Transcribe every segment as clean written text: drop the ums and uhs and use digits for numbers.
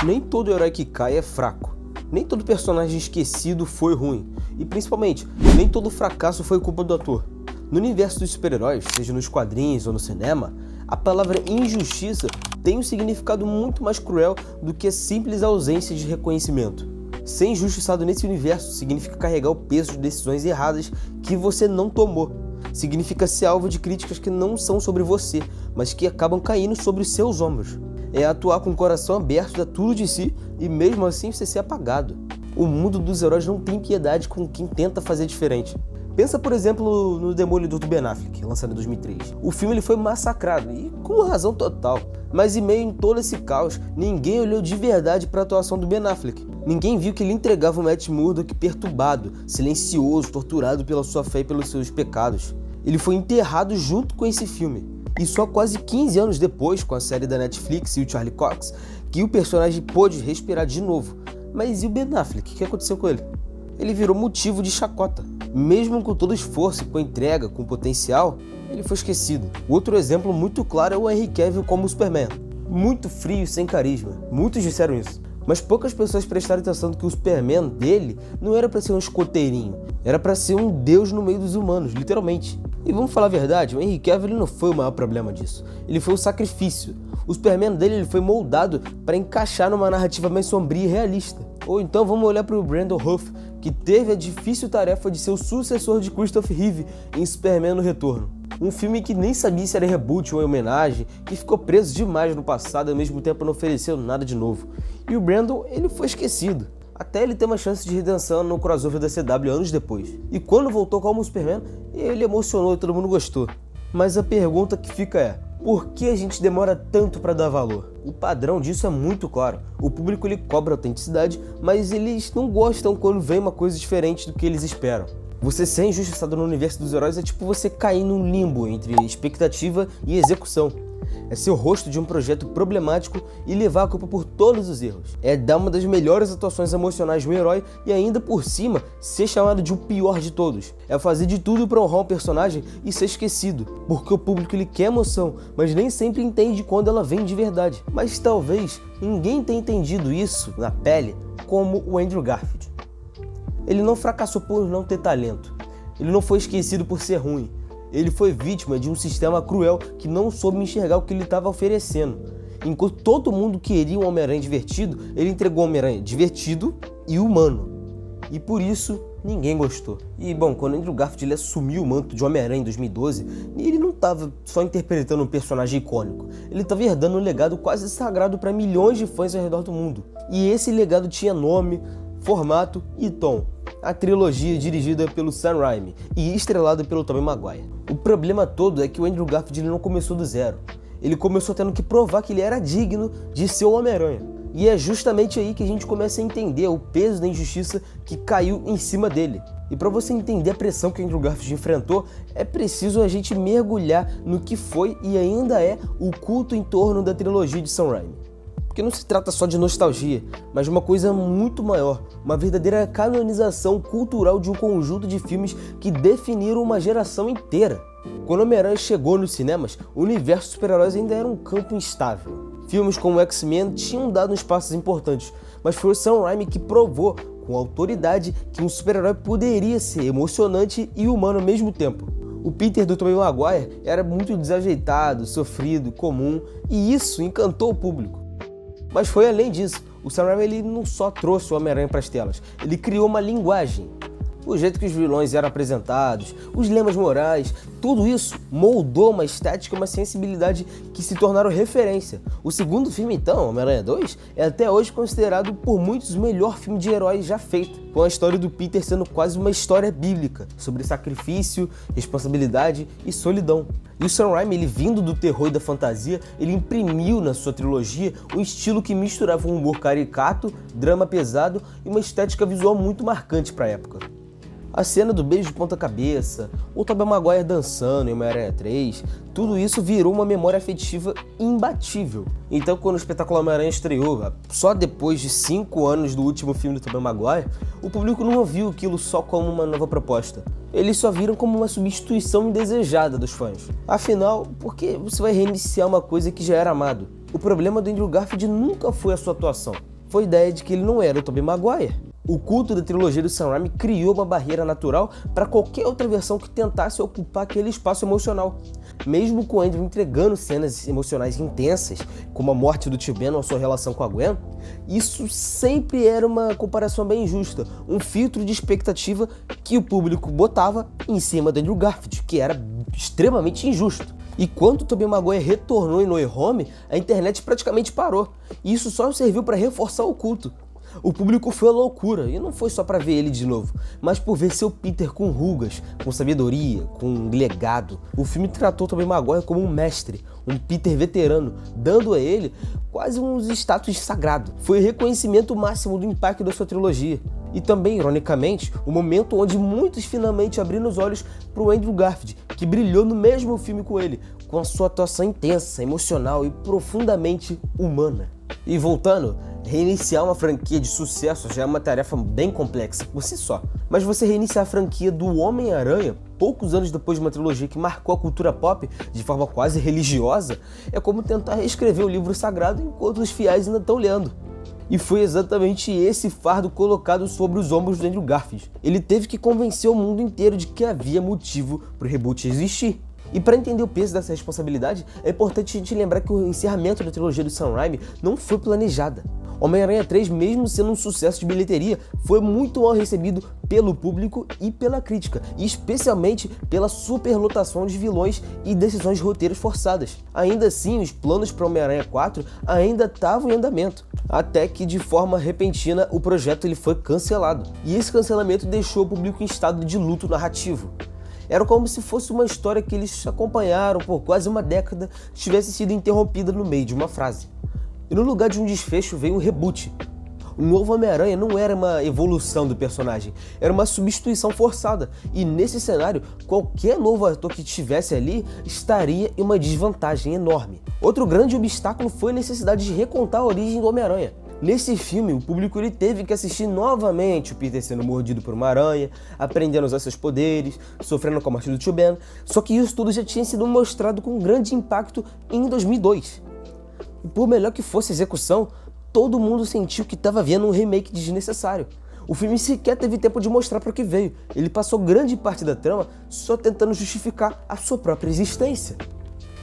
Nem todo herói que cai é fraco. Nem todo personagem esquecido foi ruim. E principalmente, nem todo fracasso foi culpa do ator. No universo dos super-heróis, seja nos quadrinhos ou no cinema, a palavra injustiça tem um significado muito mais cruel do que a simples ausência de reconhecimento. Ser injustiçado nesse universo significa carregar o peso de decisões erradas que você não tomou. Significa ser alvo de críticas que não são sobre você, mas que acabam caindo sobre os seus ombros. É atuar com o coração aberto a tudo de si e mesmo assim você ser apagado. O mundo dos heróis não tem piedade com quem tenta fazer diferente. Pensa, por exemplo, no Demolidor do Ben Affleck, lançado em 2003. O filme ele foi massacrado, e com razão total. Mas em meio a todo esse caos, ninguém olhou de verdade para a atuação do Ben Affleck. Ninguém viu que ele entregava o Matt Murdock perturbado, silencioso, torturado pela sua fé e pelos seus pecados. Ele foi enterrado junto com esse filme. E só quase 15 anos depois, com a série da Netflix e o Charlie Cox, que o personagem pôde respirar de novo. Mas e o Ben Affleck? O que aconteceu com ele? Ele virou motivo de chacota. Mesmo com todo esforço, com entrega, com potencial, ele foi esquecido. Outro exemplo muito claro é o Henry Cavill como Superman. Muito frio e sem carisma. Muitos disseram isso. Mas poucas pessoas prestaram atenção que o Superman dele não era para ser um escoteirinho. Era para ser um deus no meio dos humanos, literalmente. E vamos falar a verdade, o Henry Cavill ele não foi o maior problema disso. Ele foi o sacrifício. O Superman dele ele foi moldado para encaixar numa narrativa mais sombria e realista. Ou então vamos olhar para o Brandon Routh, que teve a difícil tarefa de ser o sucessor de Christopher Reeve em Superman no Retorno. Um filme que nem sabia se era reboot ou homenagem, que ficou preso demais no passado e ao mesmo tempo não ofereceu nada de novo. E o Brandon, ele foi esquecido. Até ele ter uma chance de redenção no crossover da CW anos depois. E quando voltou como Superman, ele emocionou e todo mundo gostou. Mas a pergunta que fica é, por que a gente demora tanto para dar valor? O padrão disso é muito claro. O público ele cobra autenticidade, mas eles não gostam quando vem uma coisa diferente do que eles esperam. Você ser injustiçado no universo dos heróis é tipo você cair num limbo entre expectativa e execução. É ser o rosto de um projeto problemático e levar a culpa por todos os erros. É dar uma das melhores atuações emocionais de um herói e ainda por cima ser chamado de o pior de todos. É fazer de tudo para honrar um personagem e ser esquecido, porque o público ele quer emoção, mas nem sempre entende quando ela vem de verdade. Mas talvez ninguém tenha entendido isso na pele como o Andrew Garfield. Ele não fracassou por não ter talento. Ele não foi esquecido por ser ruim. Ele foi vítima de um sistema cruel que não soube enxergar o que ele estava oferecendo. Enquanto todo mundo queria um Homem-Aranha divertido, ele entregou um Homem-Aranha divertido e humano. E por isso, ninguém gostou. E bom, quando Andrew Garfield ele assumiu o manto de Homem-Aranha em 2012, ele não estava só interpretando um personagem icônico. Ele estava herdando um legado quase sagrado para milhões de fãs ao redor do mundo. E esse legado tinha nome, formato e tom. A trilogia dirigida pelo Sam Raimi e estrelada pelo Tobey Maguire. O problema todo é que o Andrew Garfield ele não começou do zero. Ele começou tendo que provar que ele era digno de ser o Homem-Aranha. E é justamente aí que a gente começa a entender o peso da injustiça que caiu em cima dele. E para você entender a pressão que o Andrew Garfield enfrentou, é preciso a gente mergulhar no que foi e ainda é o culto em torno da trilogia de Sam Raimi. Porque não se trata só de nostalgia, mas de uma coisa muito maior, uma verdadeira canonização cultural de um conjunto de filmes que definiram uma geração inteira. Quando Homem-Aranha chegou nos cinemas, o universo de super-heróis ainda era um campo instável. Filmes como X-Men tinham dado uns passos importantes, mas foi o Sam Raimi que provou, com autoridade, que um super-herói poderia ser emocionante e humano ao mesmo tempo. O Peter do Tobey Maguire era muito desajeitado, sofrido, comum, e isso encantou o público. Mas foi além disso, o Sam Raimi ele não só trouxe o Homem-Aranha para as telas, ele criou uma linguagem. O jeito que os vilões eram apresentados, os lemas morais, tudo isso moldou uma estética e uma sensibilidade que se tornaram referência. O segundo filme então, Homem-Aranha 2, é até hoje considerado por muitos o melhor filme de heróis já feito, com a história do Peter sendo quase uma história bíblica, sobre sacrifício, responsabilidade e solidão. E o Sam Raimi, ele vindo do terror e da fantasia, ele imprimiu na sua trilogia um estilo que misturava um humor caricato, drama pesado e uma estética visual muito marcante para a época. A cena do beijo de ponta cabeça, o Tobey Maguire dançando em Homem-Aranha 3, tudo isso virou uma memória afetiva imbatível. Então quando o espetáculo Homem-Aranha estreou, só depois de 5 anos do último filme do Tobey Maguire, o público não viu aquilo só como uma nova proposta. Eles só viram como uma substituição indesejada dos fãs. Afinal, por que você vai reiniciar uma coisa que já era amado? O problema do Andrew Garfield nunca foi a sua atuação, foi a ideia de que ele não era o Tobey Maguire. O culto da trilogia do Sam Raimi criou uma barreira natural para qualquer outra versão que tentasse ocupar aquele espaço emocional. Mesmo com o Andrew entregando cenas emocionais intensas, como a morte do tio Ben ou a sua relação com a Gwen, isso sempre era uma comparação bem injusta, um filtro de expectativa que o público botava em cima do Andrew Garfield, que era extremamente injusto. E quando o Tobey Maguire retornou em No Way Home, a internet praticamente parou. E isso só serviu para reforçar o culto. O público foi à loucura, e não foi só para ver ele de novo, mas por ver seu Peter com rugas, com sabedoria, com legado. O filme tratou Tobey Maguire como um mestre, um Peter veterano, dando a ele quase um status sagrado. Foi o reconhecimento máximo do impacto da sua trilogia. E também, ironicamente, o momento onde muitos finalmente abriram os olhos para o Andrew Garfield, que brilhou no mesmo filme com ele, com a sua atuação intensa, emocional e profundamente humana. E voltando, reiniciar uma franquia de sucesso já é uma tarefa bem complexa por si só. Mas você reiniciar a franquia do Homem-Aranha, poucos anos depois de uma trilogia que marcou a cultura pop de forma quase religiosa, é como tentar reescrever o livro sagrado enquanto os fiéis ainda estão lendo. E foi exatamente esse fardo colocado sobre os ombros do Andrew Garfield. Ele teve que convencer o mundo inteiro de que havia motivo para o reboot existir. E para entender o peso dessa responsabilidade, é importante a gente lembrar que o encerramento da trilogia do Sam Raimi não foi planejada. Homem-Aranha 3, mesmo sendo um sucesso de bilheteria, foi muito mal recebido pelo público e pela crítica, e especialmente pela superlotação de vilões e decisões de roteiros forçadas. Ainda assim, os planos para Homem-Aranha 4 ainda estavam em andamento, até que de forma repentina o projeto ele foi cancelado. E esse cancelamento deixou o público em estado de luto narrativo. Era como se fosse uma história que eles acompanharam por quase uma década tivesse sido interrompida no meio de uma frase. E no lugar de um desfecho veio um reboot. O novo Homem-Aranha não era uma evolução do personagem, era uma substituição forçada. E nesse cenário, qualquer novo ator que estivesse ali estaria em uma desvantagem enorme. Outro grande obstáculo foi a necessidade de recontar a origem do Homem-Aranha. Nesse filme, o público ele teve que assistir novamente o Peter sendo mordido por uma aranha, aprendendo a usar seus poderes, sofrendo com a morte do tio Ben, só que isso tudo já tinha sido mostrado com grande impacto em 2002. E por melhor que fosse a execução, todo mundo sentiu que estava vendo um remake desnecessário. O filme sequer teve tempo de mostrar para o que veio, ele passou grande parte da trama só tentando justificar a sua própria existência.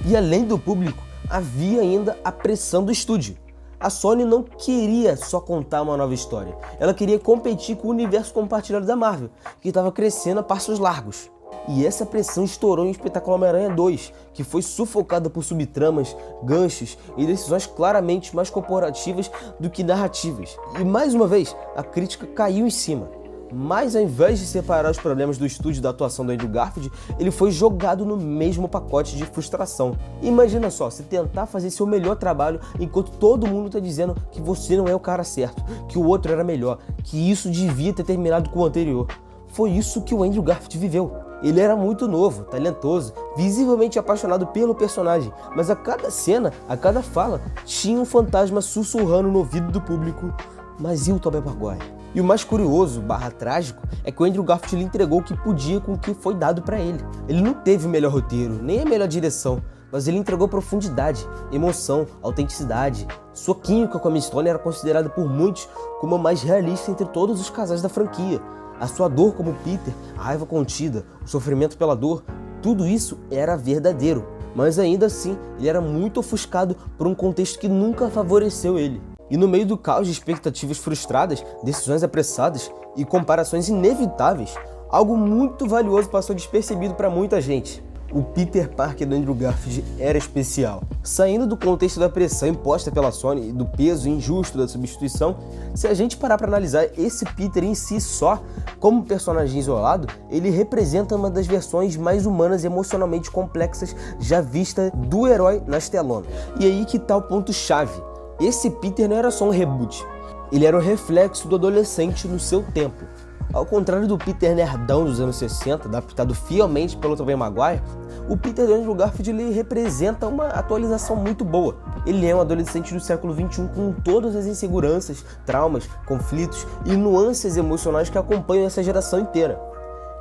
E além do público, havia ainda a pressão do estúdio. A Sony não queria só contar uma nova história, ela queria competir com o universo compartilhado da Marvel, que estava crescendo a passos largos. E essa pressão estourou em Espetacular Homem-Aranha 2, que foi sufocada por subtramas, ganchos e decisões claramente mais corporativas do que narrativas. E mais uma vez, a crítica caiu em cima. Mas ao invés de separar os problemas do estúdio da atuação do Andrew Garfield, ele foi jogado no mesmo pacote de frustração. Imagina só, você tentar fazer seu melhor trabalho enquanto todo mundo está dizendo que você não é o cara certo, que o outro era melhor, que isso devia ter terminado com o anterior. Foi isso que o Andrew Garfield viveu. Ele era muito novo, talentoso, visivelmente apaixonado pelo personagem, mas a cada cena, a cada fala, tinha um fantasma sussurrando no ouvido do público: mas e o Tobey Maguire? E o mais curioso, trágico, é que o Andrew Garfield ele entregou o que podia com o que foi dado pra ele. Ele não teve o melhor roteiro, nem a melhor direção, mas ele entregou profundidade, emoção, autenticidade. Sua química com a Miss Stone era considerada por muitos como a mais realista entre todos os casais da franquia. A sua dor como Peter, a raiva contida, o sofrimento pela dor, tudo isso era verdadeiro. Mas ainda assim, ele era muito ofuscado por um contexto que nunca favoreceu ele. E no meio do caos de expectativas frustradas, decisões apressadas e comparações inevitáveis, algo muito valioso passou despercebido para muita gente. O Peter Parker do Andrew Garfield era especial. Saindo do contexto da pressão imposta pela Sony e do peso injusto da substituição, se a gente parar para analisar esse Peter em si só, como personagem isolado, ele representa uma das versões mais humanas e emocionalmente complexas já vista do herói nas telonas. E aí que tá o ponto-chave. Esse Peter não era só um reboot, ele era um reflexo do adolescente no seu tempo. Ao contrário do Peter nerdão dos anos 60, adaptado fielmente pelo Tobey Maguire, o Peter do Andrew Garfield ele representa uma atualização muito boa. Ele é um adolescente do século XXI com todas as inseguranças, traumas, conflitos e nuances emocionais que acompanham essa geração inteira.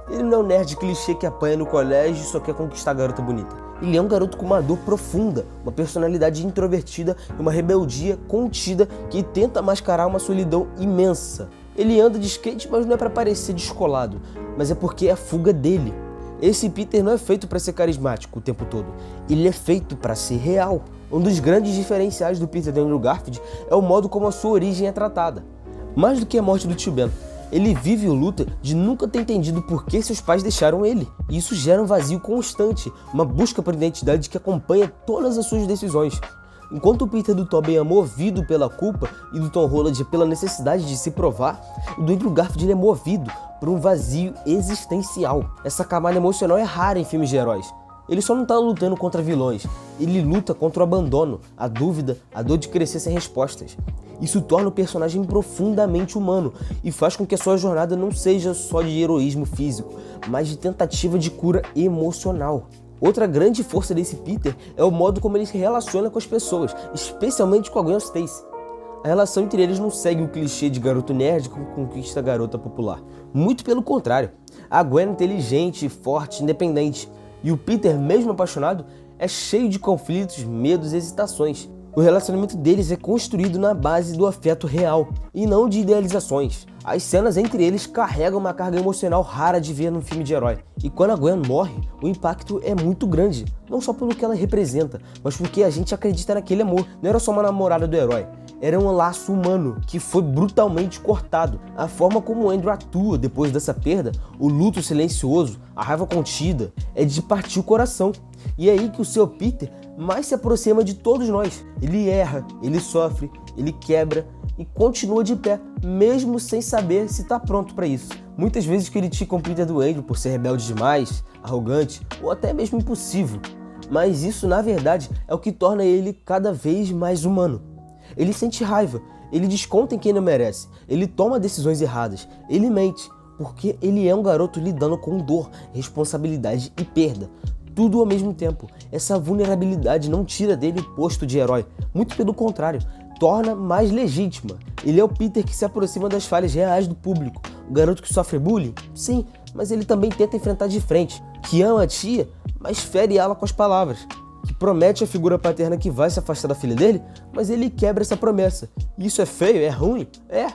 Ele não é um nerd clichê que apanha no colégio e só quer conquistar a garota bonita. Ele é um garoto com uma dor profunda, uma personalidade introvertida e uma rebeldia contida que tenta mascarar uma solidão imensa. Ele anda de skate, mas não é para parecer descolado, mas é porque é a fuga dele. Esse Peter não é feito para ser carismático o tempo todo, ele é feito para ser real. Um dos grandes diferenciais do Peter do Andrew Garfield é o modo como a sua origem é tratada. Mais do que a morte do tio Ben, ele vive o luta de nunca ter entendido por que seus pais deixaram ele. E isso gera um vazio constante, uma busca por identidade que acompanha todas as suas decisões. Enquanto o Peter do Tobey é movido pela culpa e do Tom Holland pela necessidade de se provar, o do Andrew Garfield ele é movido por um vazio existencial. Essa camada emocional é rara em filmes de heróis. Ele só não tá lutando contra vilões, ele luta contra o abandono, a dúvida, a dor de crescer sem respostas. Isso torna o personagem profundamente humano e faz com que a sua jornada não seja só de heroísmo físico, mas de tentativa de cura emocional. Outra grande força desse Peter é o modo como ele se relaciona com as pessoas, especialmente com a Gwen Stacy. A relação entre eles não segue o clichê de garoto nerd que conquista a garota popular. Muito pelo contrário, a Gwen é inteligente, forte, independente. E o Peter, mesmo apaixonado, é cheio de conflitos, medos e hesitações. O relacionamento deles é construído na base do afeto real e não de idealizações. As cenas entre eles carregam uma carga emocional rara de ver num filme de herói. E quando a Gwen morre, o impacto é muito grande. Não só pelo que ela representa, mas porque a gente acredita naquele amor. Não era só uma namorada do herói. Era um laço humano que foi brutalmente cortado. A forma como o Andrew atua depois dessa perda, o luto silencioso, a raiva contida, é de partir o coração. E é aí que o seu Peter mais se aproxima de todos nós. Ele erra, ele sofre, ele quebra e continua de pé, mesmo sem saber se está pronto para isso. Muitas vezes criticam o Peter do Andrew por ser rebelde demais, arrogante ou até mesmo impulsivo. Mas isso, na verdade, é o que torna ele cada vez mais humano. Ele sente raiva, ele desconta em quem não merece, ele toma decisões erradas, ele mente, porque ele é um garoto lidando com dor, responsabilidade e perda. Tudo ao mesmo tempo. Essa vulnerabilidade não tira dele o posto de herói, muito pelo contrário, torna mais legítima. Ele é o Peter que se aproxima das falhas reais do público. O garoto que sofre bullying? Sim, mas ele também tenta enfrentar de frente. Que ama a tia, mas fere ela com as palavras. Que promete a figura paterna que vai se afastar da filha dele, mas ele quebra essa promessa. Isso é feio? É ruim? É,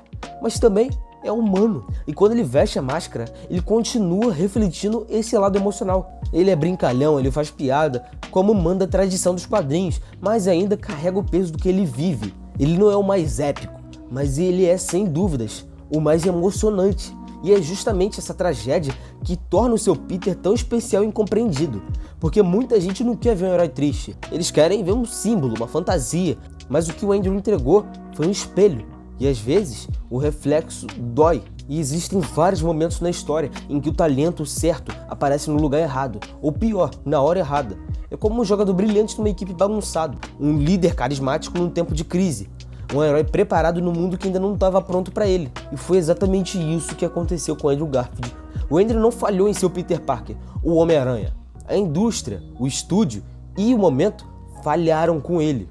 mas também é humano. E quando ele veste a máscara, ele continua refletindo esse lado emocional. Ele é brincalhão, ele faz piada, como manda a tradição dos quadrinhos, mas ainda carrega o peso do que ele vive. Ele não é o mais épico, mas ele é, sem dúvidas, o mais emocionante. E é justamente essa tragédia que torna o seu Peter tão especial e incompreendido. Porque muita gente não quer ver um herói triste. Eles querem ver um símbolo, uma fantasia. Mas o que o Andrew entregou foi um espelho. E às vezes, o reflexo dói. E existem vários momentos na história em que o talento certo aparece no lugar errado. Ou pior, na hora errada. É como um jogador brilhante numa equipe bagunçada. Um líder carismático num tempo de crise. Um herói preparado no mundo que ainda não estava pronto para ele. E foi exatamente isso que aconteceu com Andrew Garfield. O Andrew não falhou em ser o Peter Parker, o Homem-Aranha. A indústria, o estúdio e o momento falharam com ele.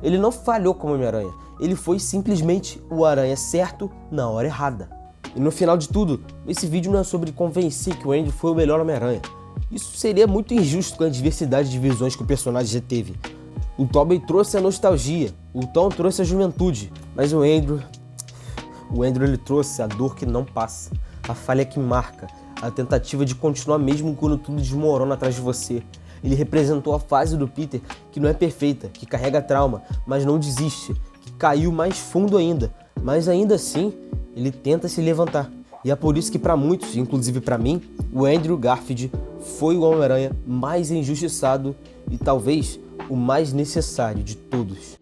Ele não falhou como Homem-Aranha, ele foi simplesmente o aranha certo na hora errada. E no final de tudo, esse vídeo não é sobre convencer que o Andrew foi o melhor Homem-Aranha. Isso seria muito injusto com a diversidade de visões que o personagem já teve. O Tobey trouxe a nostalgia, o Tom trouxe a juventude, mas o Andrew ele trouxe a dor que não passa, a falha que marca, a tentativa de continuar mesmo quando tudo desmorona atrás de você. Ele representou a fase do Peter que não é perfeita, que carrega trauma, mas não desiste, que caiu mais fundo ainda, mas ainda assim ele tenta se levantar. E é por isso que para muitos, inclusive para mim, o Andrew Garfield foi o Homem-Aranha mais injustiçado e talvez o mais necessário de todos.